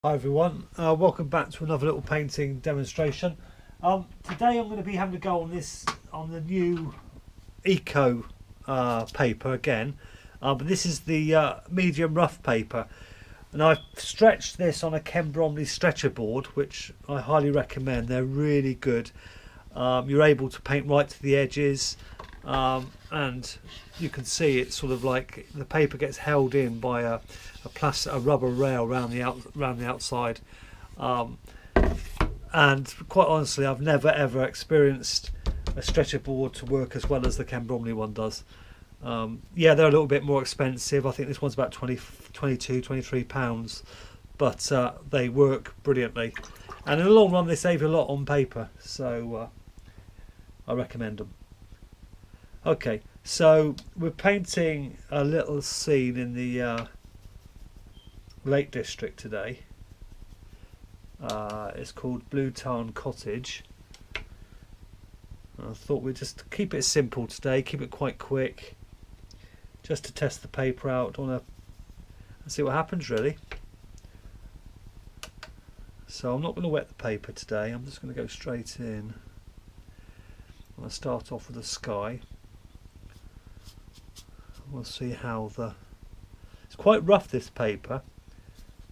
Hi everyone, welcome back to another little painting demonstration. Today I'm going to be having a go on the new Eco paper again, but this is the medium rough paper, and I've stretched this on a Ken Bromley stretcher board, which I highly recommend. They're really good. You're able to paint right to the edges, and you can see it's sort of like the paper gets held in by a rubber rail around the outside. And quite honestly, I've never ever experienced a stretcher board to work as well as the Ken Bromley one does. Yeah, they're a little bit more expensive. I think this one's about 22, 23 pounds, but they work brilliantly, and in the long run they save you a lot on paper, so I recommend them. Okay, so we're painting a little scene in the Lake District today. It's called Blue Tarn Cottage. I thought we'd just keep it simple today, keep it quite quick, just to test the paper out on and see what happens really. So I'm not going to wet the paper today, I'm just going to go straight in. I'm going to start off with the sky. We'll see how it's quite rough, this paper.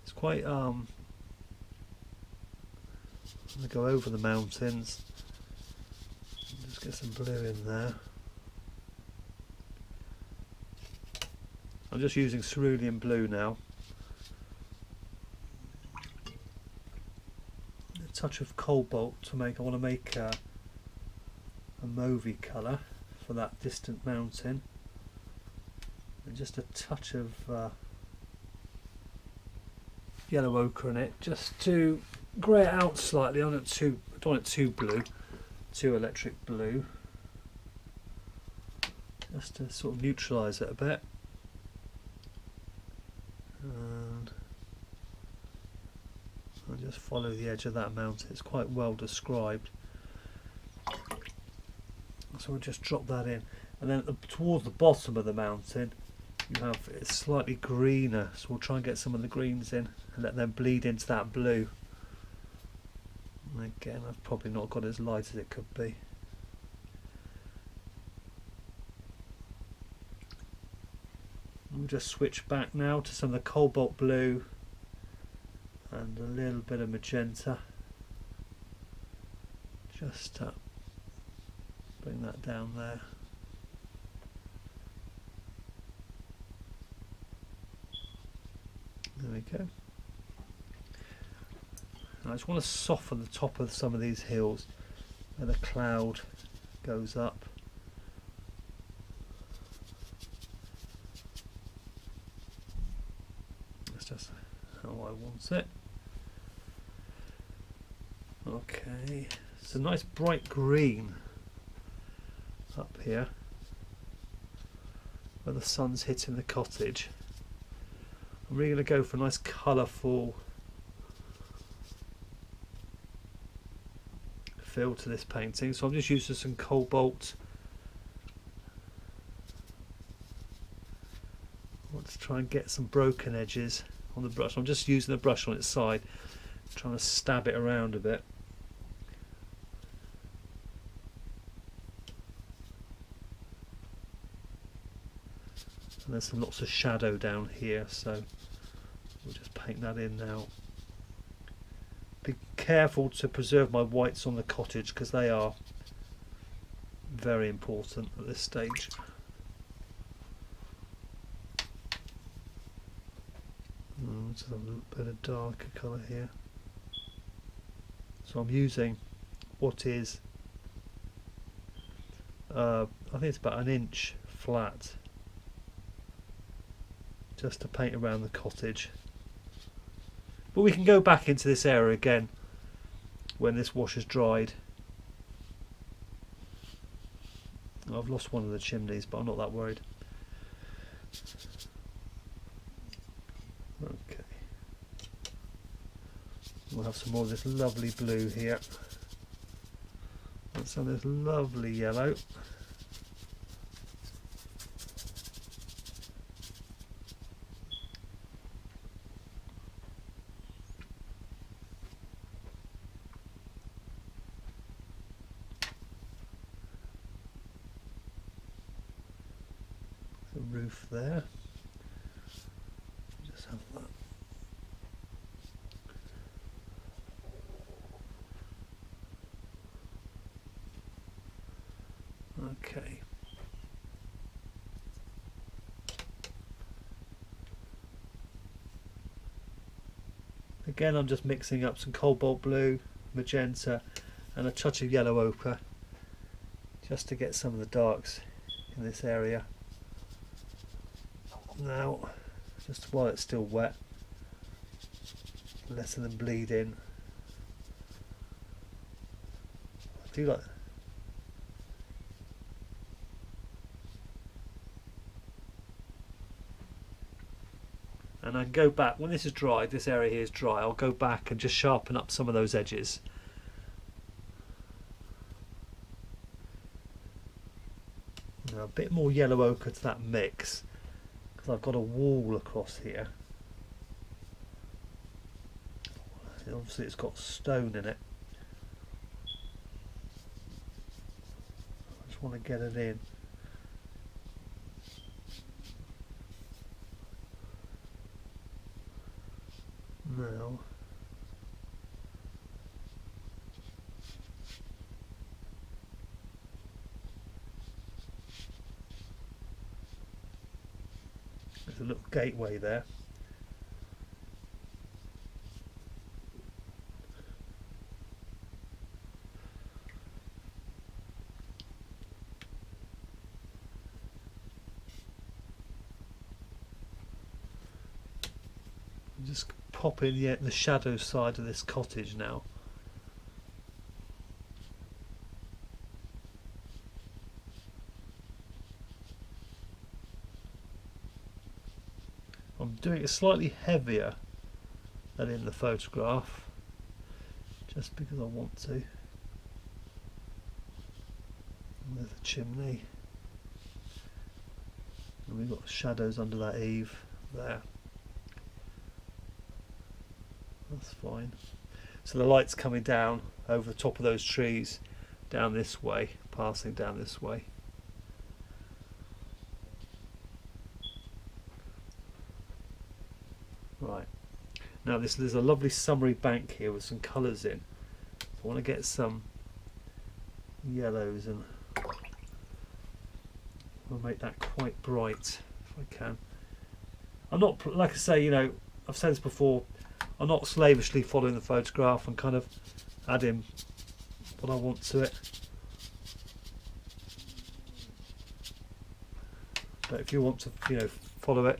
It's quite I'm going to go over the mountains. Just get some blue in there. I'm just using cerulean blue now. A touch of cobalt I want to make a mauvey colour for that distant mountain. And just a touch of yellow ochre in it, just to grey it out slightly. I don't want it too blue, too electric blue. Just to sort of neutralise it a bit. And I'll just follow the edge of that mountain. It's quite well described. So we'll just drop that in. And then towards the bottom of the mountain, it's slightly greener, so we'll try and get some of the greens in and let them bleed into that blue. And again, I've probably not got as light as it could be. We'll just switch back now to some of the cobalt blue and a little bit of magenta. Just bring that down there. There we go. I just want to soften the top of some of these hills where the cloud goes up. That's just how I want it. Okay, it's a nice bright green up here where the sun's hitting the cottage. I'm really going to go for a nice colourful feel to this painting, so I'm just using some cobalt. I want to try and get some broken edges on the brush. I'm just using the brush on its side, trying to stab it around a bit. And there's lots of shadow down here, so we'll just paint that in now. Be careful to preserve my whites on the cottage because they are very important at this stage. Just a little bit of darker colour here. So I'm using what is I think it's about 1 inch flat, just to paint around the cottage. But we can go back into this area again when this wash has dried. I've lost one of the chimneys, but I'm not that worried. Okay, we'll have some more of this lovely blue here and some of this lovely yellow. roof there. Just have that. Okay. Again, I'm just mixing up some cobalt blue, magenta, and a touch of yellow ochre, just to get some of the darks in this area. Now, just while it's still wet, letting them bleed in. I do like. And I can go back, when this is dry, this area here is dry, I'll go back and just sharpen up some of those edges. Now a bit more yellow ochre to that mix, because I've got a wall across here. Obviously it's got stone in it. I just want to get it in. Now, there's a little gateway there. Just pop in the shadow side of this cottage now. I'm doing it slightly heavier than in the photograph, just because I want to. And there's a chimney, and we've got shadows under that eave there. That's fine. So the light's coming down over the top of those trees, down this way, passing down this way. Right. Now there's a lovely summery bank here with some colours in. I want to get some yellows and I'll make that quite bright if I can. I'm not, like I say, you know, I've said this before, I'm not slavishly following the photograph and kind of adding what I want to it. But if you want to, you know, follow it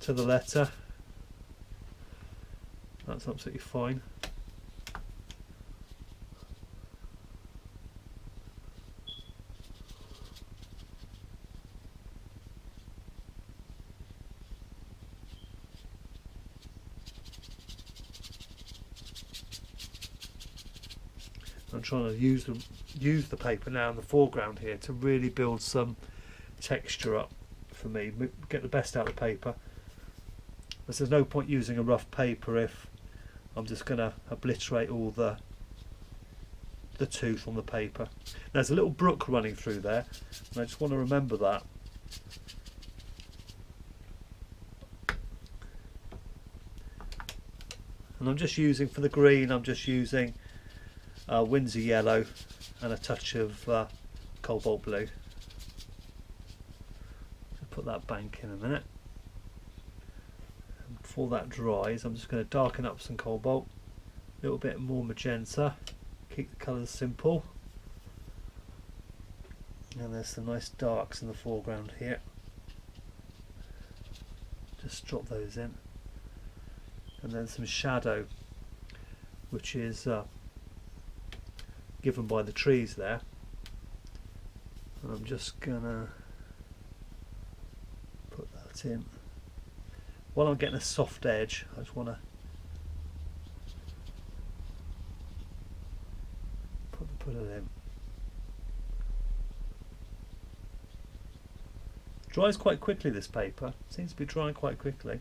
to the letter, that's absolutely fine. I'm trying to use the paper now in the foreground here to really build some texture up for me, get the best out of the paper. But there's no point using a rough paper if I'm just going to obliterate all the tooth on the paper. There's a little brook running through there, and I just want to remember that. And I'm just using, for the green, I'm just using Winsor yellow and a touch of cobalt blue. I'll put that bank in a minute. And before that dries, I'm just going to darken up some cobalt, a little bit more magenta, keep the colours simple. And there's some nice darks in the foreground here. Just drop those in. And then some shadow, which is given by the trees there. And I'm just gonna put that in. While I'm getting a soft edge, I just want to put it in. Dries quite quickly, this paper. Seems to be drying quite quickly.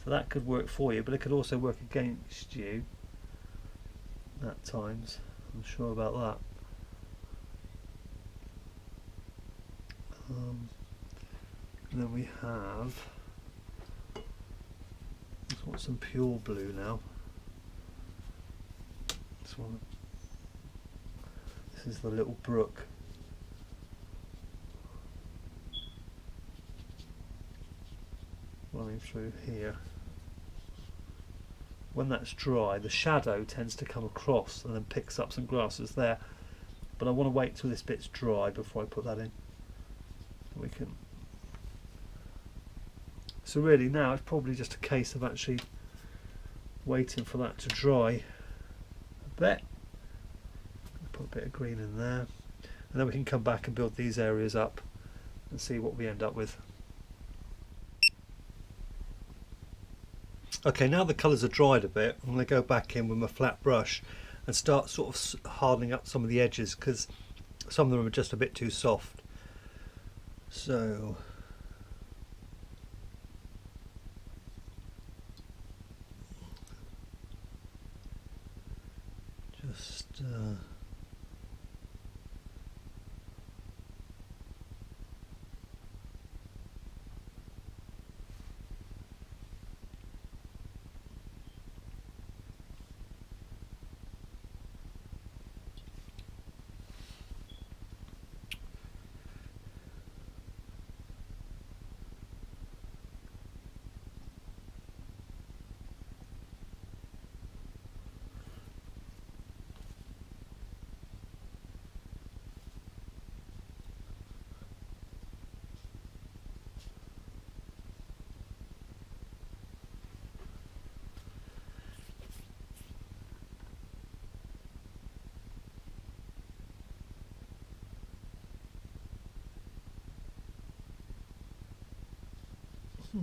So that could work for you, but it could also work against you at times. I'm sure about that. And then we have, I want some pure blue now. This one. This is the little brook. Running through here. When that's dry, the shadow tends to come across and then picks up some grasses there. But I want to wait till this bit's dry before I put that in. We can. So really now it's probably just a case of actually waiting for that to dry a bit. Put a bit of green in there, and then we can come back and build these areas up and see what we end up with. Okay, now the colours are dried a bit, I'm going to go back in with my flat brush and start sort of hardening up some of the edges, because some of them are just a bit too soft. So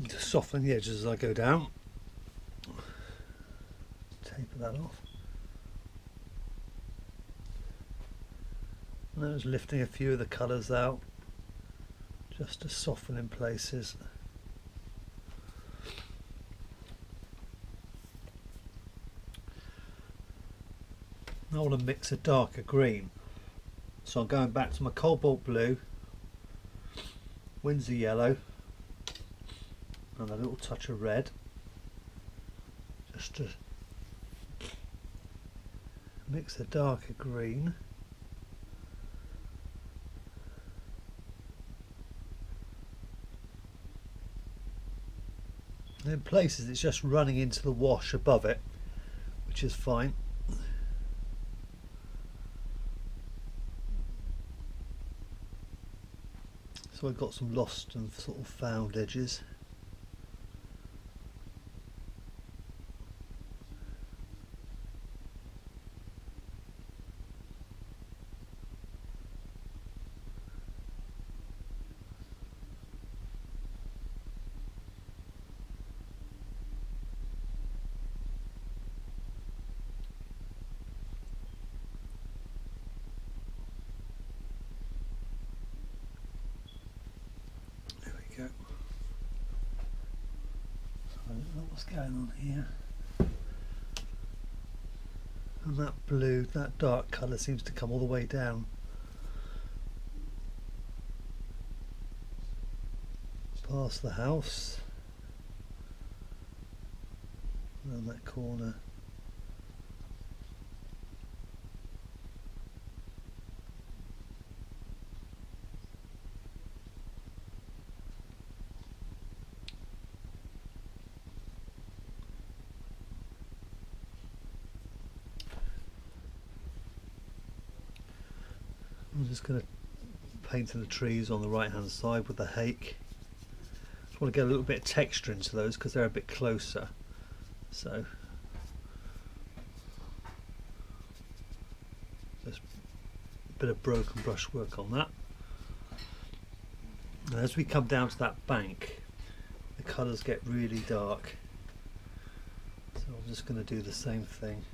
just soften the edges as I go down. Taper that off. And then just lifting a few of the colours out, just to soften in places. I want to mix a darker green, so I'm going back to my cobalt blue, Winsor yellow, and a little touch of red, just to mix a darker green. And in places it's just running into the wash above it, which is fine. So I've got some lost and sort of found edges. Go. I don't know what's going on here. And that blue, that dark colour seems to come all the way down. Past the house. Around that corner. I'm just going to paint in the trees on the right hand side with the hake. Just want to get a little bit of texture into those because they're a bit closer. So just a bit of broken brushwork on that. And as we come down to that bank, the colours get really dark. So I'm just going to do the same thing.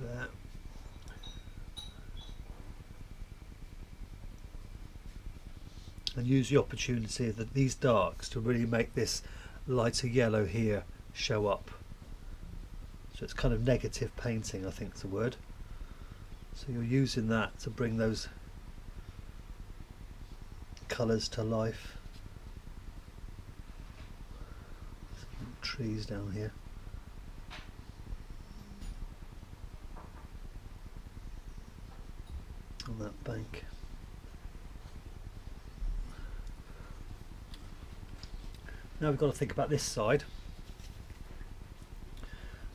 There. and use the opportunity of these darks to really make this lighter yellow here show up. So it's kind of negative painting, I think is the word. So you're using that to bring those colours to life. Some trees down here. On that bank. Now we've got to think about this side.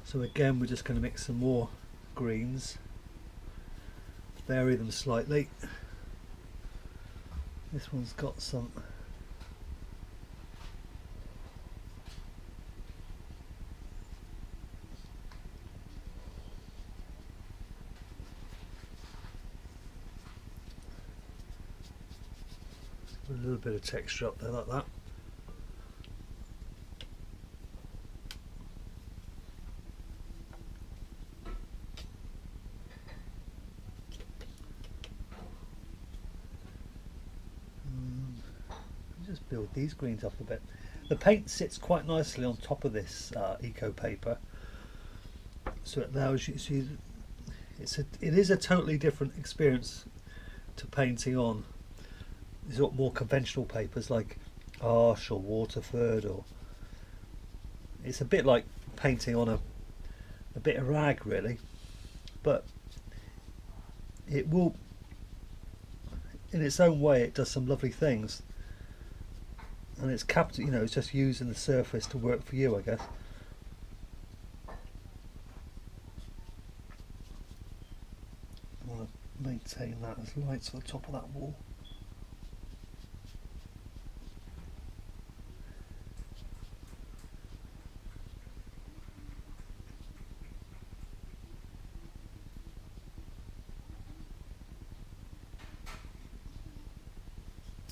So again, we're just going to mix some more greens, vary them slightly. This one's got some a little bit of texture up there like that. Just build these greens up a bit. The paint sits quite nicely on top of this eco paper, so it allows you to see it is a totally different experience to painting on. These are more conventional papers like Arches or Waterford, or it's a bit like painting on a bit of rag really, but it will, in its own way, it does some lovely things. And it's capital, you know, it's just using the surface to work for you, I guess. I want to maintain that as lights on the top of that wall.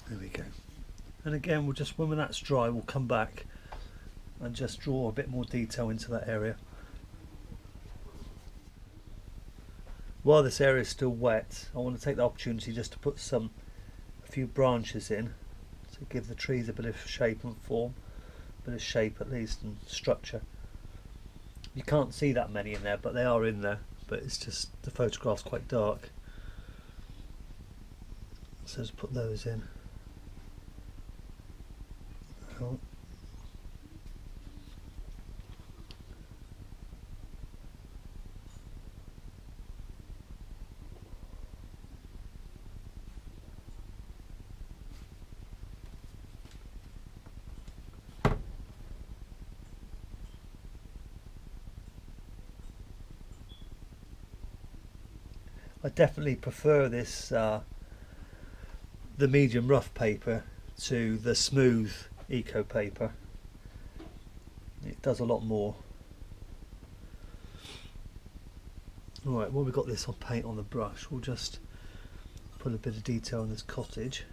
There we go. And again, we'll just, when that's dry, we'll come back and just draw a bit more detail into that area. While this area is still wet, I want to take the opportunity just to put a few branches in to give the trees a bit of shape and form, a bit of shape at least, and structure. You can't see that many in there, but they are in there, but it's just the photograph's quite dark. So just put those in. I definitely prefer this the medium rough paper to the smooth eco paper. It does a lot more. Alright, well, we've got this on paint on the brush, we'll just put a bit of detail in this cottage.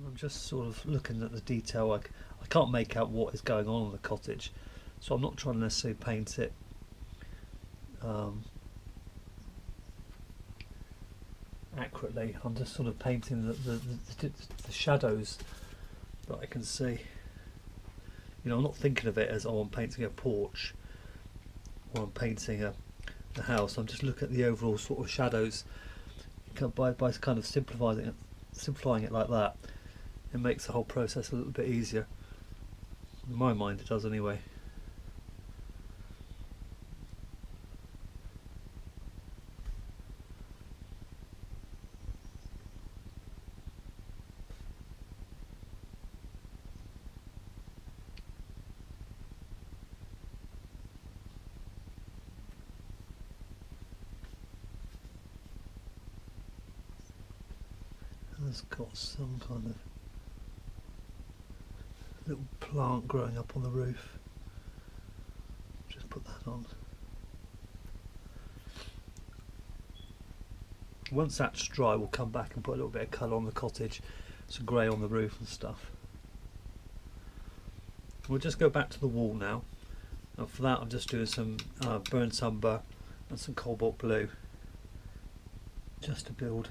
I'm just sort of looking at the detail. I can't make out what is going on in the cottage, so I'm not trying to necessarily paint it accurately. I'm just sort of painting the shadows that I can see. You know, I'm not thinking of it as, oh, I'm painting a porch or I'm painting a house. I'm just looking at the overall sort of shadows. By kind of simplifying it like that, it makes the whole process a little bit easier. In my mind it does anyway. has got some kind of little plant growing up on the roof. Just put that on. Once that's dry, we'll come back and put a little bit of colour on the cottage, some grey on the roof and stuff. We'll just go back to the wall now, and for that I'm just doing some burnt umber and some cobalt blue, just to build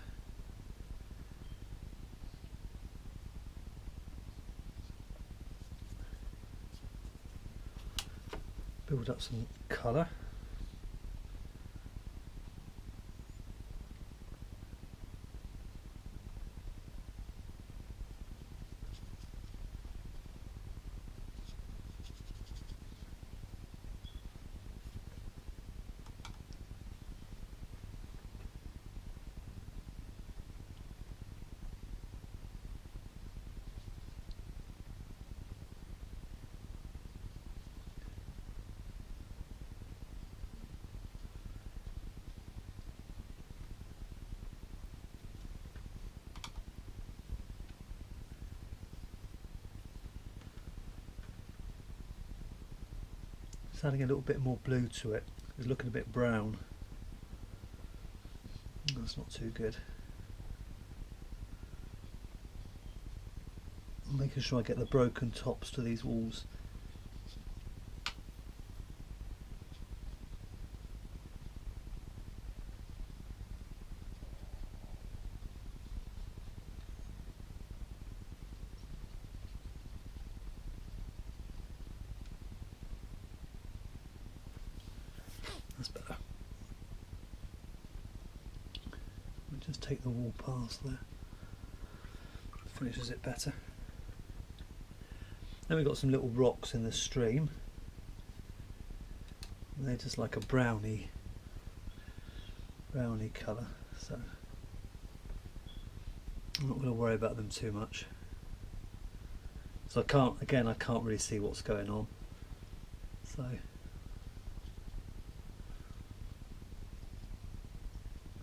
up some colour. It's adding a little bit more blue to it. It's looking a bit brown. That's not too good. I'm making sure I get the broken tops to these walls. That's better. We'll just take the wall past there. Finishes it better. Then we've got some little rocks in the stream. They're just like a browny colour, so I'm not going to worry about them too much. So I can't really see what's going on. So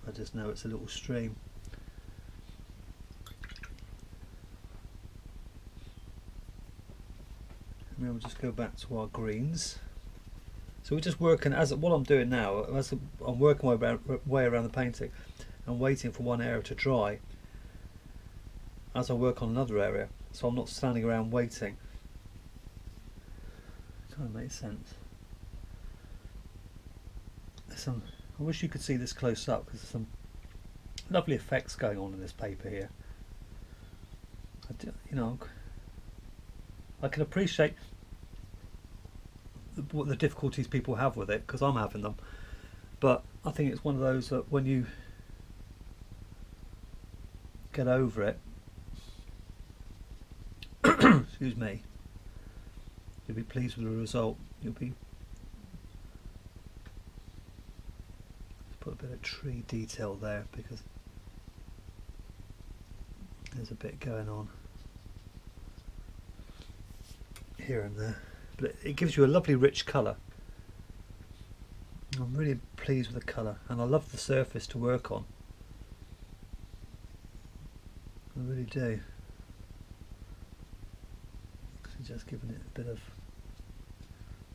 I just know it's a little stream. And then we'll just go back to our greens. So we're just working, what I'm doing now, as I'm working my way around the painting and waiting for one area to dry as I work on another area. So I'm not standing around waiting. Kind of makes sense. I wish you could see this close up because there's some lovely effects going on in this paper here. I can appreciate what the difficulties people have with it because I'm having them, but I think it's one of those that when you get over it, excuse me, you'll be pleased with the result. You'll be put a bit of tree detail there because there's a bit going on here and there, but it gives you a lovely rich colour. I'm really pleased with the colour and I love the surface to work on. I really do. Just giving it a bit of,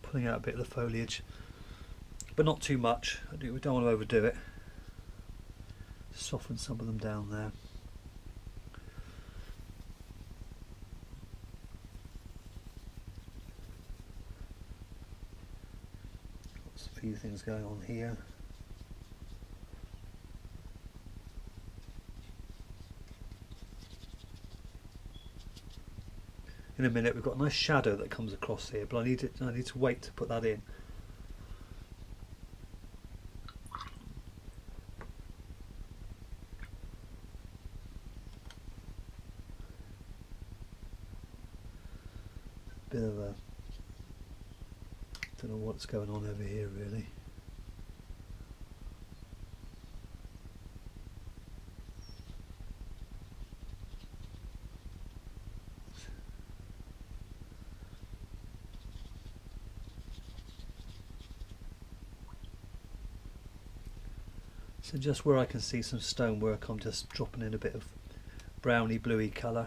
pulling out a bit of the foliage, but not too much. We don't want to overdo it. Soften some of them down there. Lots a few things going on here. In a minute we've got a nice shadow that comes across here, but I need to wait to put that in. Bit of a, don't know what's going on over here really. So just where I can see some stonework, I'm just dropping in a bit of browny bluey colour.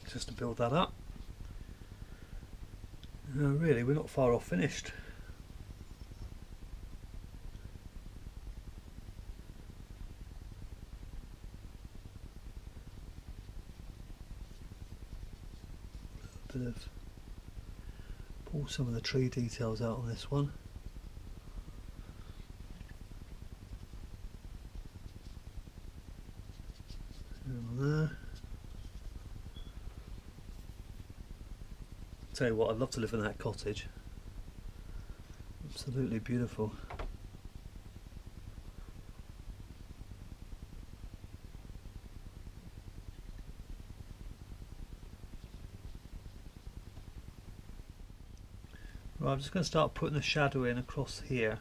Just to build that up. Really, we're not far off finished. A bit of pull some of the tree details out on this one. There. Tell you what, I'd love to live in that cottage. Absolutely beautiful. Right, I'm just going to start putting the shadow in across here.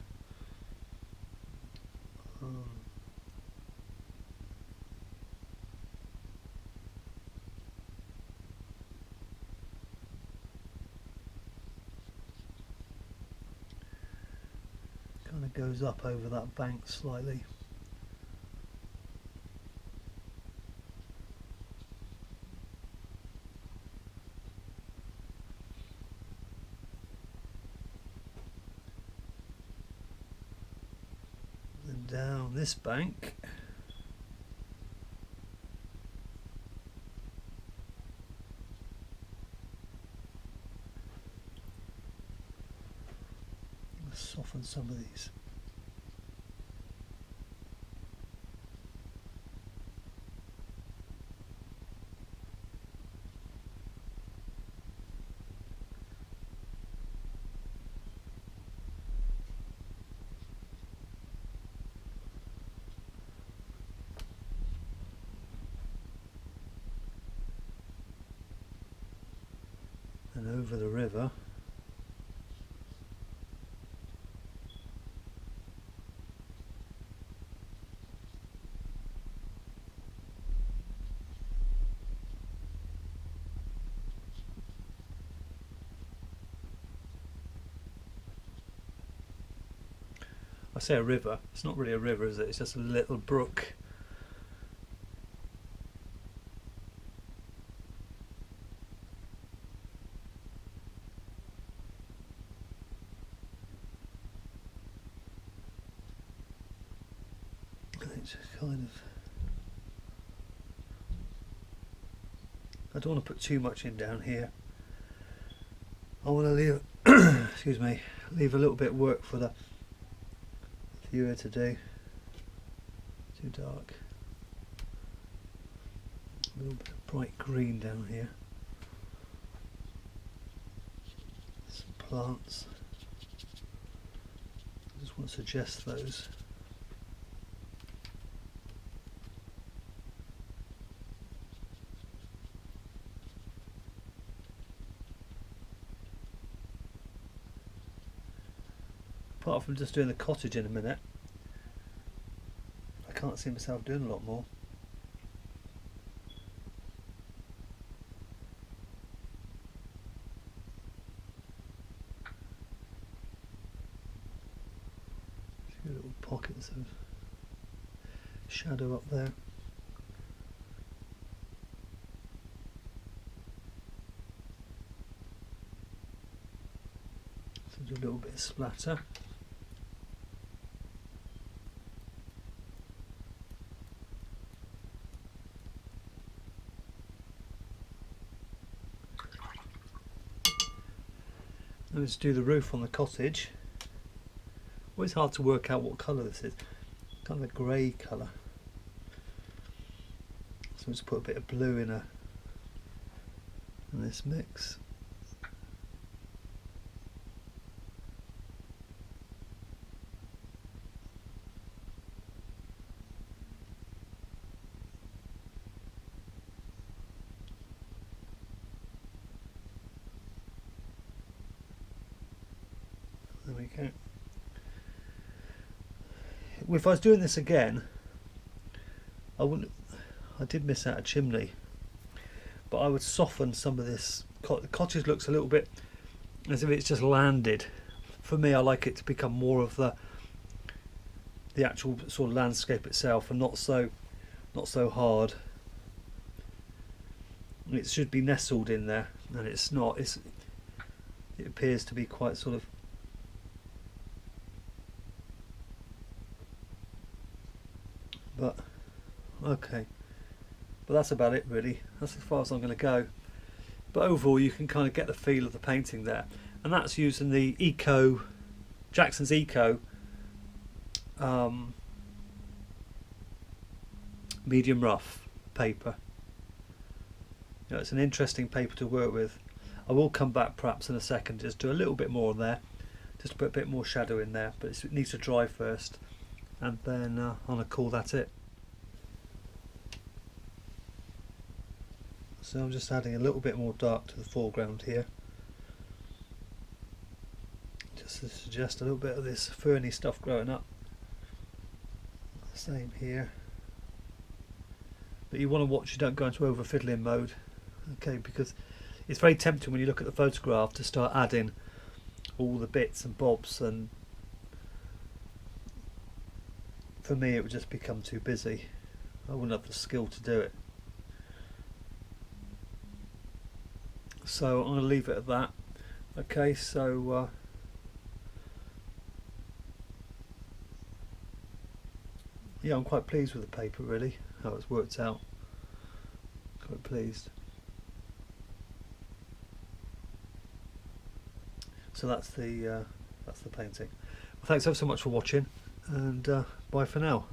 Kind of goes up over that bank slightly. And down this bank. Soften some of these. And over the river. I say a river, it's not really a river, is it? It's just a little brook. It's kind of... I don't want to put too much in down here. I want to leave, excuse me, leave a little bit of work for the viewer to do. Too dark. A little bit of bright green down here. Some plants. I just want to suggest those. Apart from just doing the cottage in a minute, I can't see myself doing a lot more. A few little pockets of shadow up there. So do a little bit of splatter. Let's do the roof on the cottage. Always hard to work out what colour this is. Kind of a grey colour. So let's put a bit of blue in this mix. There we go. If I was doing this again, I did miss out a chimney, but I would soften some of this. The cottage looks a little bit as if it's just landed for me, I like it to become more of the actual sort of landscape itself, and not so hard. It should be nestled in there, and it's not. It appears to be quite sort of. But okay, but that's about it really. That's as far as I'm going to go. But overall, you can kind of get the feel of the painting there, and that's using the Jackson's Eco medium rough paper. You know, it's an interesting paper to work with. I will come back perhaps in a second, just do a little bit more there, just to put a bit more shadow in there, but it needs to dry first, and then I'm going to call that it. So I'm just adding a little bit more dark to the foreground here, just to suggest a little bit of this ferny stuff growing up. Same here. But you want to watch you don't go into over fiddling mode, okay, because it's very tempting when you look at the photograph to start adding all the bits and bobs, and for me it would just become too busy. I wouldn't have the skill to do it. So I'm going to leave it at that. Okay, so yeah, I'm quite pleased with the paper really, how it's worked out. Quite pleased. So that's the painting. Well, thanks ever so much for watching, and bye for now.